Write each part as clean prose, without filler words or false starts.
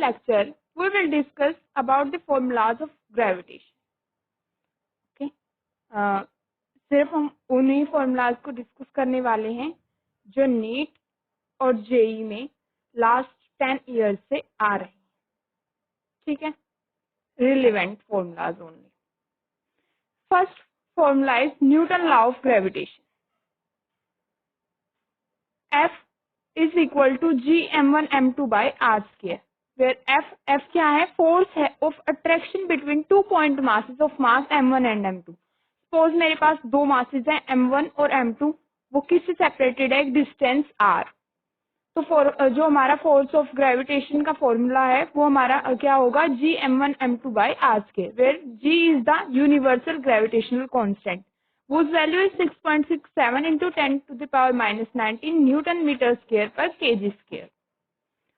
lecture, we will discuss about the formulas of gravitation. Okay? सिर्फ हम उन्हीं formulas को डिस्कस करने वाले हैं जो नीट और जेई में लास्ट 10 इयर्स से आ रहे हैं. ठीक है, relevant formulas only. First formula is Newton law of gravitation. F is equal to G m1 m2 by r square, where F क्या है? फोर्स है of attraction between 2 point masses of mass m1 and m2. Suppose मेरे पास दो masses हैं m1 और m2, वो किससे separated है? एक डिस्टेंस r. तो जो हमारा फोर्स ऑफ ग्रेविटेशन का फॉर्मूला है वो हमारा क्या होगा? G m1 m2 by r square, where G is the universal gravitational constant, whose value is 6.67 into 10 to the power minus 19 Newton metre square per kg square.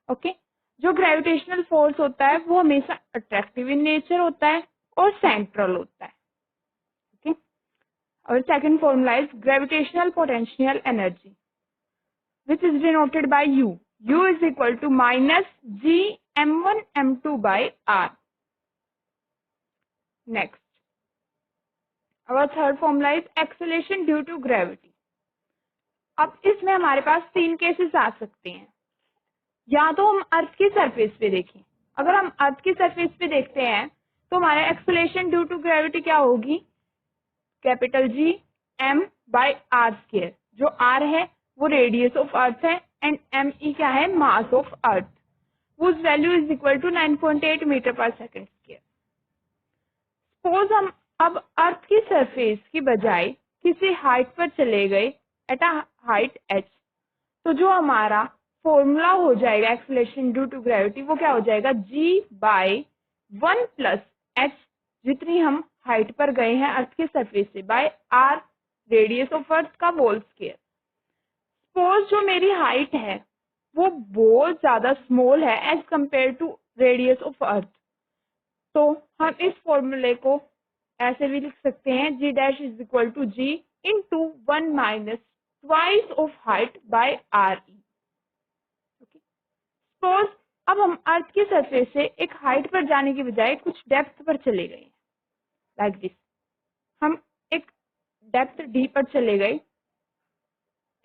Okay, जो gravitational force होता है वो हमेशा अट्रैक्टिव इन नेचर होता है और central होता है. ओके, और second formula is gravitational potential energy, which is denoted by U. U is equal to minus G m1 m2 by r. Next, our third formula is acceleration due to gravity. अब इसमें हमारे पास तीन cases आ सकते हैं. या तो हम अर्थ की सरफेस पे देखें. अगर हम अर्थ की सरफेस पे देखते हैं तो हमारा एक्सेलरेशन ड्यू टू ग्रेविटी क्या होगी? Capital G m by r square. जो r है वो रेडियस ऑफ अर्थ है एंड me क्या है? Mass of earth, whose value is equal to 9.8 metre per second square. Suppose हम अब अर्थ की सरफेस की बजाय किसी हाइट पर चले गए एट अ हाइट h, तो जो हमारा फॉर्मूला हो जाएगा एक्सेलरेशन ड्यू टू ग्रेविटी वो क्या हो जाएगा? G बाय 1 प्लस h, जितनी हम हाइट पर गए हैं अर्थ की सरफेस से, by r radius of earth का होल स्क्वायर. सपोज जो मेरी हाइट है वो बहुत ज्यादा स्मॉल है as compare to radius of earth, तो हम इस फॉर्मूले को ऐसे भी लिख सकते हैं G dash is equal to G into 1 minus twice of height by r e. Suppose अब हम अर्थ की सरफेस से एक हाइट पर जाने की बजाय कुछ डेप्थ पर चले गए, लाइक दिस. हम एक डेप्थ d पर चले गए.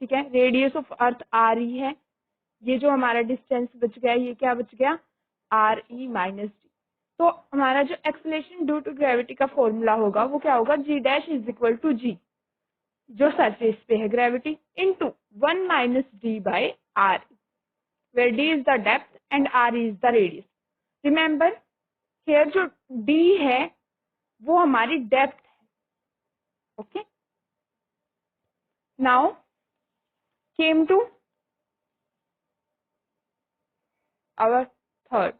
ठीक है, radius of earth R E है. ये जो हमारा डिस्टेंस बच गया ये क्या बच गया? R E minus D. तो हमारा जो एक्सेलरेशन ड्यू टू ग्रेविटी का फॉर्मूला होगा वो क्या होगा? G dash is equal to G, जो सरफेस पे है gravity, into 1 minus D by R, where d is the depth and r is the radius. Remember here जो d है वो हमारी डेप्थ है. Okay, now came to our third,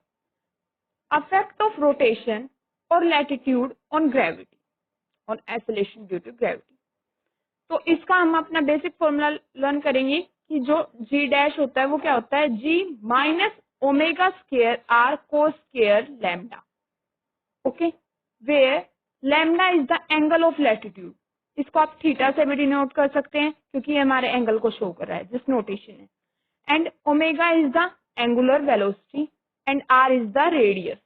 effect of rotation or latitude on gravity, on acceleration due to gravity. तो इसका हम अपना basic formula learn करेंगे कि जो G डैश होता है वो क्या होता है? G minus omega square r cos square lambda. Okay, where lambda is the angle of latitude. इसको आप थीटा से भी डिनोट कर सकते हैं क्योंकि ये हमारे एंगल को शो कर रहा है, जिस नोटेशन है. And omega is the angular velocity and r is the radius,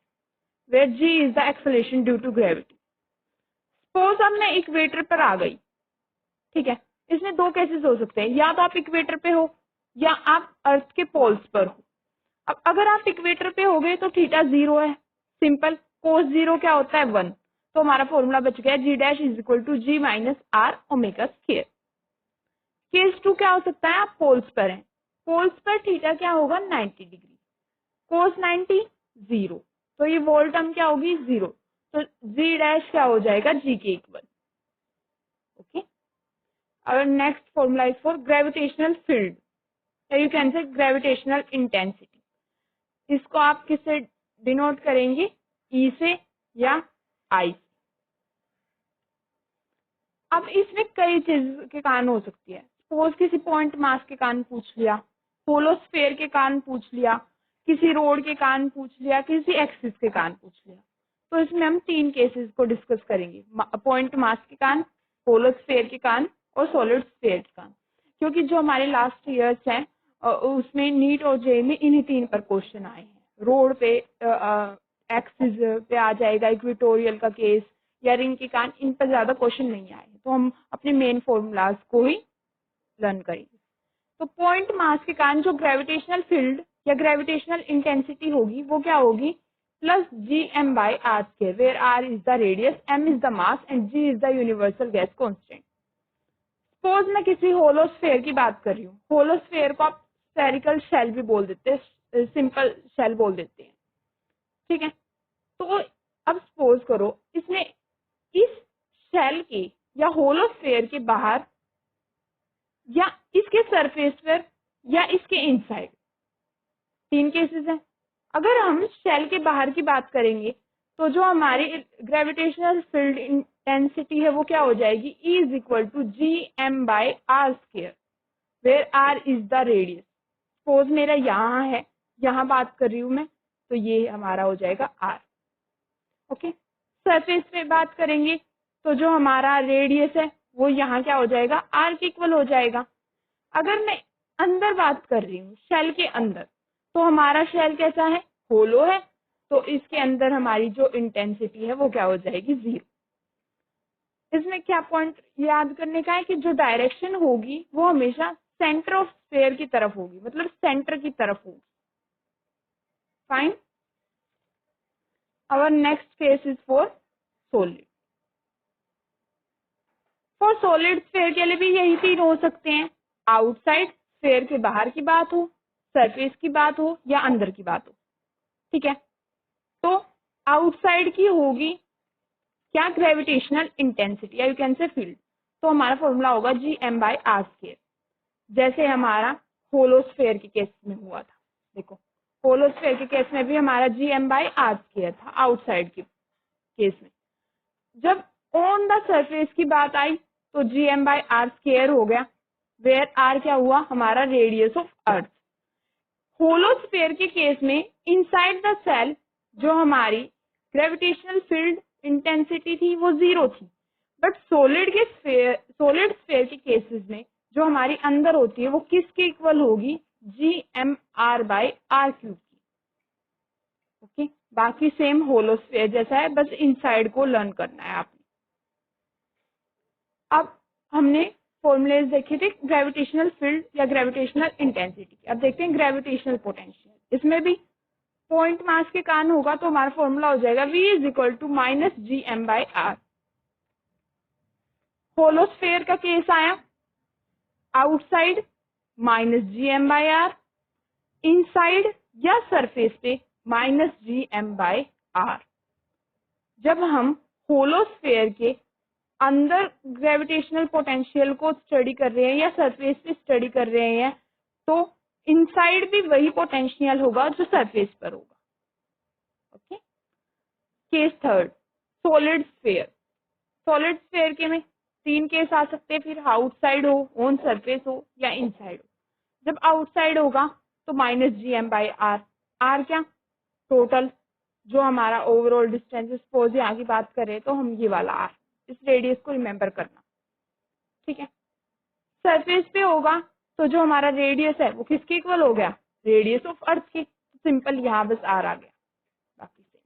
where G is the acceleration due to gravity. Suppose अब मैं इक्वेटर पर आ गई. ठीक है, इसमें दो केसेस हो सकते हैं, या तो आप इक्वेटर पे हो या आप अर्थ के पोल्स पर हो. अब अगर आप इक्वेटर पे हो गए तो थीटा 0 है, सिंपल. कोस 0 क्या होता है? 1. तो हमारा फॉर्मूला बच गया G dash is equal to G minus R omega square. Case 2 क्या हो सकता है? आप पोल्स पर हैं. पोल्स पर थीटा क्या होगा? 90 डिग्री. कोस 90 0, तो ये वोल्ट टर्म क्या होगी? 0. तो G डैश क्या हो जाएगा? G के इक्वल. ओके, और next formula is for gravitational field, you can से ग्रेविटेशनल इंटेंसिटी. इसको आप किससे डिनोट करेंगे? E से या I से. अब इसमें कई चीज के कारण हो सकती है. सपोज किसी पॉइंट मास के कारण पूछ लिया, होलोस्फेयर के कारण पूछ लिया, किसी रोड के कारण पूछ लिया, किसी एक्सिस के कारण पूछ लिया. तो इसमें हम तीन केसेस को डिस्कस करेंगे, पॉइंट मास के कारण, होलोस्फेयर के कारण और सॉलिड स्फीयर के कारण, क्योंकि जो हमारे लास्ट ईयर्स हैं उसमें नीट और जे में इन्हीं तीन पर क्वेश्चन आए हैं. रोड पे एक्सिस पे आ जाएगा इक्वेटोरियल का केस या रिंग के कान, इन पर ज्यादा क्वेश्चन नहीं आए, तो हम अपने मेन फॉर्मूलाज को ही लर्न करेंगे। तो पॉइंट मास के कारण जो ग्रेविटेशनल फील्ड या ग्रेविटेशनल इंटेंसिटी होगी वो क्या होगी, plus G M by R square, where R is the radius, M is the mass and G is the universal gas constant. Suppose मैं किसी होलो स्फेयर की बात कर रही हूँ, होलो स्फेयर को आप स्फेरिकल शेल भी बोल देते हैं, सिंपल शेल बोल देते हैं, ठीक है। तो अब सपोज करो इसमें इस शेल के या होलो स्फेयर के बाहर या इसके सरफेस पर या इसके इनसाइड, तीन केसेस हैं। अगर हम शेल के बाहर की बात करेंगे तो जो हमारी ग्रेविटेशनल फील्ड इंटेंसिटी है वो क्या हो जाएगी, E is equal to G M by R square, where R is the radius. Suppose मेरा यहाँ है, यहाँ बात कर रही हूँ मैं, तो ये हमारा हो जाएगा R। ओके, सरफेस पे बात करेंगे तो जो हमारा रेडियस है वो यहाँ क्या हो जाएगा, R के इक्वल हो जाएगा। अगर मैं अंदर बात कर रही हूँ शेल के अंदर, तो हमारा शेल कैसा है, होलो है, तो इसके अंदर हमारी जो इंटेंसिटी है वो क्या हो जाएगी, 0। इसमें क्या पॉइंट याद करने का है कि जो डायरेक्शन होगी वो हमेशा सेंटर ऑफ स्फीयर की तरफ होगी, मतलब सेंटर की तरफ होगी। Fine. Our next case is for solid. For solid sphere के लिए भी यही तीन हो सकते हैं, आउटसाइड स्फीयर के बाहर की बात हो, सरफेस की बात हो या अंदर की बात हो, ठीक है। तो आउटसाइड की होगी क्या, ग्रेविटेशनल इंटेंसिटी या यू कैन से फील्ड, तो हमारा फॉर्मूला होगा G M by R square, जैसे हमारा होलो स्फीयर के केस में हुआ था। देखो होलो स्फीयर के केस में भी हमारा G M by R square था आउटसाइड के केस में। जब ऑन द सरफेस की बात आई तो G M by R square हो गया, वेयर आर क्या हुआ, हमारा radius of earth. Hollow sphere के केस में इनसाइड द सेल जो हमारी ग्रेविटेशनल फील्ड इंटेंसिटी थी वो 0 थी, बट सॉलिड स्फीयर के केसेस में जो हमारी अंदर होती है वो किसके इक्वल होगी, G M R by R cube की। ओके, बाकी सेम होलो स्फीयर जैसा है, बस इनसाइड को लर्न करना है आपने। अब हमने फॉर्मूलेज देखे थे ग्रेविटेशनल फील्ड या ग्रेविटेशनल इंटेंसिटी। अब देखते हैं ग्रेविटेशनल पोटेंशियल। इसमें भी पॉइंट मास के कारण होगा, तो हमारा फॉर्मूला हो जाएगा V is equal to minus G M by R. Hollow sphere का केस आया, outside minus G M by R, inside या सरफेस पे minus G M by R. जब हम होलो स्फीयर के अंदर ग्रेविटेशनल पोटेंशियल को स्टडी कर रहे हैं या सरफेस पे स्टडी कर रहे हैं, तो इनसाइड भी वही पोटेंशियल होगा जो सरफेस पर होगा। Okay, case third, solid sphere. Solid sphere के में तीन केस आ सकते हैं, फिर आउटसाइड हो, ऑन सरफेस हो या इनसाइड हो। जब आउटसाइड होगा तो minus G M by R. R क्या, टोटल जो हमारा ओवरऑल डिस्टेंस, सपोज यहाँ की बात करें तो हम ये वाला आर, इस रेडियस को रिमेम्बर करना, ठीक है। सरफेस पे होगा तो जो हमारा रेडियस है वो किसके इक्वल हो गया, रेडियस ऑफ अर्थ के, सिंपल यहाँ बस आर आ गया, बाकी से।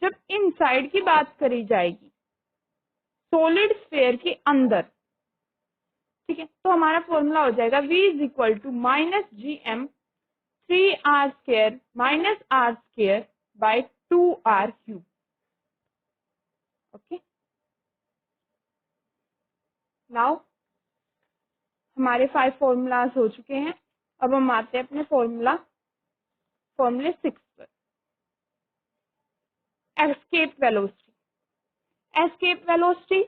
जब इनसाइड की बात करी जाएगी सॉलिड स्फीयर के अंदर, ठीक है, तो हमारा फॉर्मूला हो जाएगा V is equal to minus G M 3r square minus r square by 2r cube. Okay, now हमारे 5 फॉर्मूलाज हो चुके हैं। अब हम आते हैं अपने फॉर्मूले 6 पर। एस्केप वेलोसिटी, एस्केप वेलोसिटी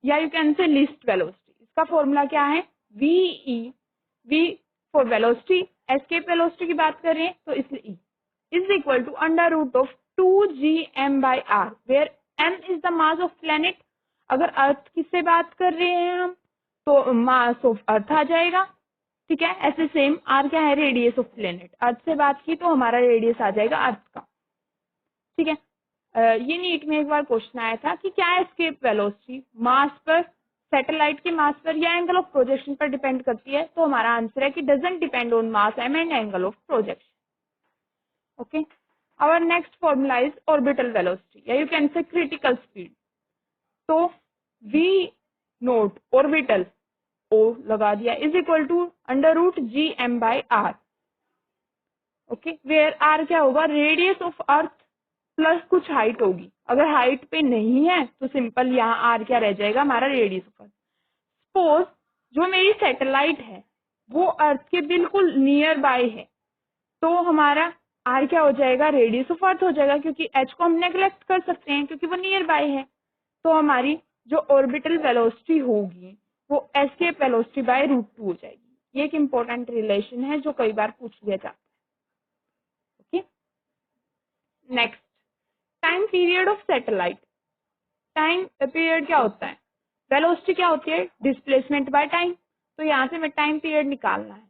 या you can say least velocity, इसका फॉर्मूला क्या है, V for velocity, escape velocity की बात कर रहे हैं तो इसलिए E is equal to under root of 2gm by R, where m is the mass of planet. अगर अर्थ किससे बात कर रहे हैं हम तो मास ऑफ अर्थ आ जाएगा, ठीक है। ऐसे सेम r क्या है, रेडियस ऑफ प्लेनेट, अर्थ से बात की तो हमारा रेडियस आ जाएगा अर्थ का, ठीक है। ये नीट में एक बार क्वेश्चन आया था कि क्या एस्केप वेलोसिटी मास पर, सैटेलाइट के मास पर या एंगल ऑफ प्रोजेक्शन पर डिपेंड करती है, तो हमारा आंसर है कि doesn't depend on mass M and angle of projection. Okay, our next formula is orbital velocity, या you can say critical speed. तो v नोट orbital o लगा दिया is equal to under root G M by R. Okay, where R क्या होगा, radius of earth plus कुछ height होगी. अगर height पे नहीं है तो सिंपल यहाँ आर क्या रह जाएगा, हमारा रेडियस ऑफ अर्थ. सपोज जो मेरी सैटेलाइट है वो अर्थ के बिल्कुल नियर बाय है, तो हमारा आर क्या हो जाएगा, रेडियस ऑफ अर्थ हो जाएगा, क्योंकि एच को हम नेग्लेक्ट कर सकते हैं क्योंकि वो नियर बाय है. तो हमारी जो ऑर्बिटल वेलोसिटी होगी वो एस्केप वेलोसिटी बाय रूट 2 हो जाएगी. ये एक इंपॉर्टेंट रिलेशन है जो कई बार पूछ लिया जाता है. Okay, next, time period of satellite. Time period क्या होता है, वेलोसिटी क्या होती है, डिस्प्लेसमेंट बाय टाइम. तो यहाँ से मैं टाइम पीरियड निकालना है.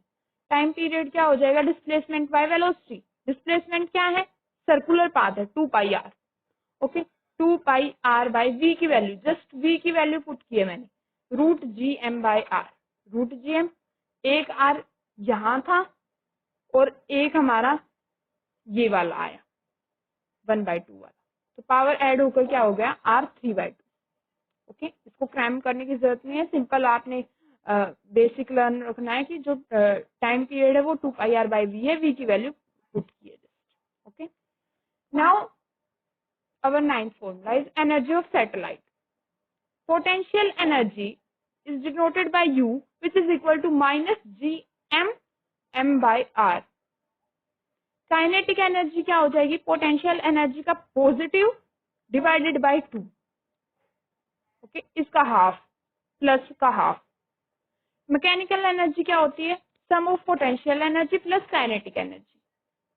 टाइम पीरियड क्या हो जाएगा, डिस्प्लेसमेंट बाय वेलोसिटी. डिस्प्लेसमेंट क्या है, सर्कुलर पाथ है 2 pi r. Okay, 2 pi r by v की वैल्यू, जस्ट वी की वैल्यू पुट की है मैंने, root G M by r. Root G M, एक आर यहाँ था और एक हमारा ये वाला आया 1/2 वाला, तो पावर ऐड होकर क्या हो गया, आर 3/2. ओके, इसको क्रैम करने की जरूरत नहीं है, सिंपल आपने बेसिक लर्न रखना है कि जो टाइम पीरियड है वो 2 पाई आर बाई वी है, वी की वैल्यू पुट की है just. Okay, now our ninth formula is energy of satellite. Potential energy is denoted by U, which is equal to minus gm m by r. Kinetic energy क्या हो जाएगी, potential energy का positive divided by 2. Okay, इसका half plus का half. Mechanical energy क्या होती है, sum of potential energy plus kinetic energy.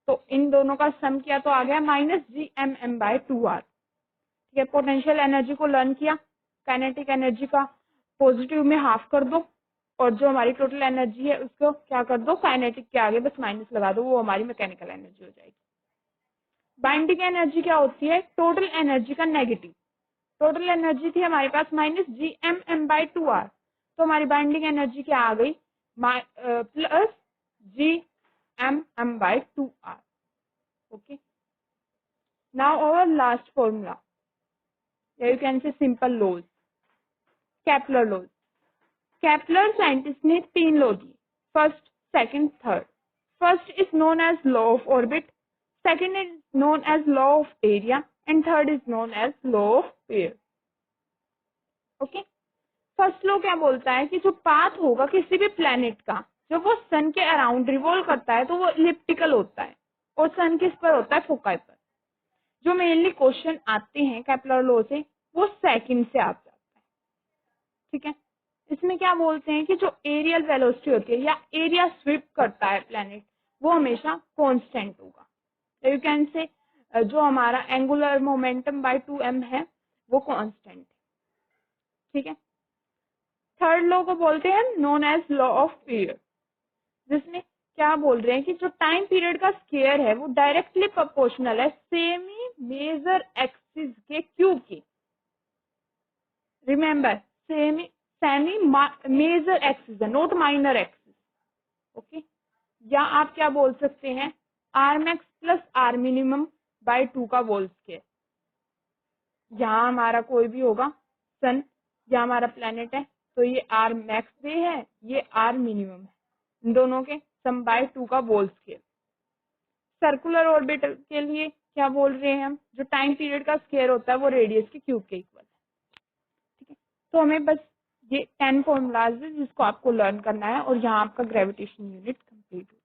तो इन दोनों का सम किया तो आ गया minus G M M by 2r. ठीक है, पोटेंशियल एनर्जी को लर्न किया, काइनेटिक एनर्जी का पॉजिटिव में हाफ कर दो और जो हमारी टोटल एनर्जी है उसको क्या कर दो, काइनेटिक के आगे बस माइनस लगा दो, वो हमारी मैकेनिकल एनर्जी हो जाएगी. बाइंडिंग एनर्जी क्या होती है, टोटल एनर्जी का नेगेटिव. टोटल एनर्जी थी हमारे पास minus G M M by 2r, तो हमारी बाइंडिंग एनर्जी क्या आ गई, plus G M M by 2r. Okay, now our last formula, you can say simple laws. Kepler laws. Kepler scientist ने 3 law दिए, first, second, third. First is known as law of orbit, second is known as law of area and third is known as law of pair. Okay, first law क्या बोलता है कि जो path होगा किसी भी प्लेनेट का, जब वो सन के अराउंड रिवॉल्व करता है तो वो इलिप्टिकल होता है और सन किस पर होता है, फोकाई पर. जो मेनली क्वेश्चन आते हैं केपलर लॉ से वो सेकंड से आता है. ठीक है, इसमें क्या बोलते हैं कि जो एरियल वेलोसिटी होती है या एरिया स्वीप करता है प्लेनेट वो हमेशा कांस्टेंट होगा. यू कैन से जो हमारा एंगुलर मोमेंटम बाय 2m है वो कांस्टेंट है. ठीक है, थर्ड लॉ को बोलते हैं known as law of period, जिसमें क्या बोल रहे हैं कि जो टाइम पीरियड का स्क्वायर है वो डायरेक्टली प्रोपोर्शनल है सेमी मेजर एक्सिस के क्यूब के. रिमेंबर, सेमी मेजर एक्सिस है, नॉट माइनर एक्सिस. ओके, या आप क्या बोल सकते हैं, R max plus R minimum by 2 का होल स्क्वायर. यहाँ हमारा कोई भी होगा, सन या हमारा प्लेनेट है, तो ये आर मैक्स भी है, ये आर मिनिमम है, इन दोनों के सम बाय 2 का होल स्क्वायर. सर्कुलर ऑर्बिटल के लिए क्या बोल रहे हैं हम, जो टाइम पीरियड का स्क्वायर होता है वो रेडियस के क्यूब के इक्वल है. ठीक है, तो हमें बस ये 10 फॉर्मूलाज है जिसको आपको लर्न करना है और यहाँ आपका ग्रेविटेशन यूनिट कंप्लीट हो.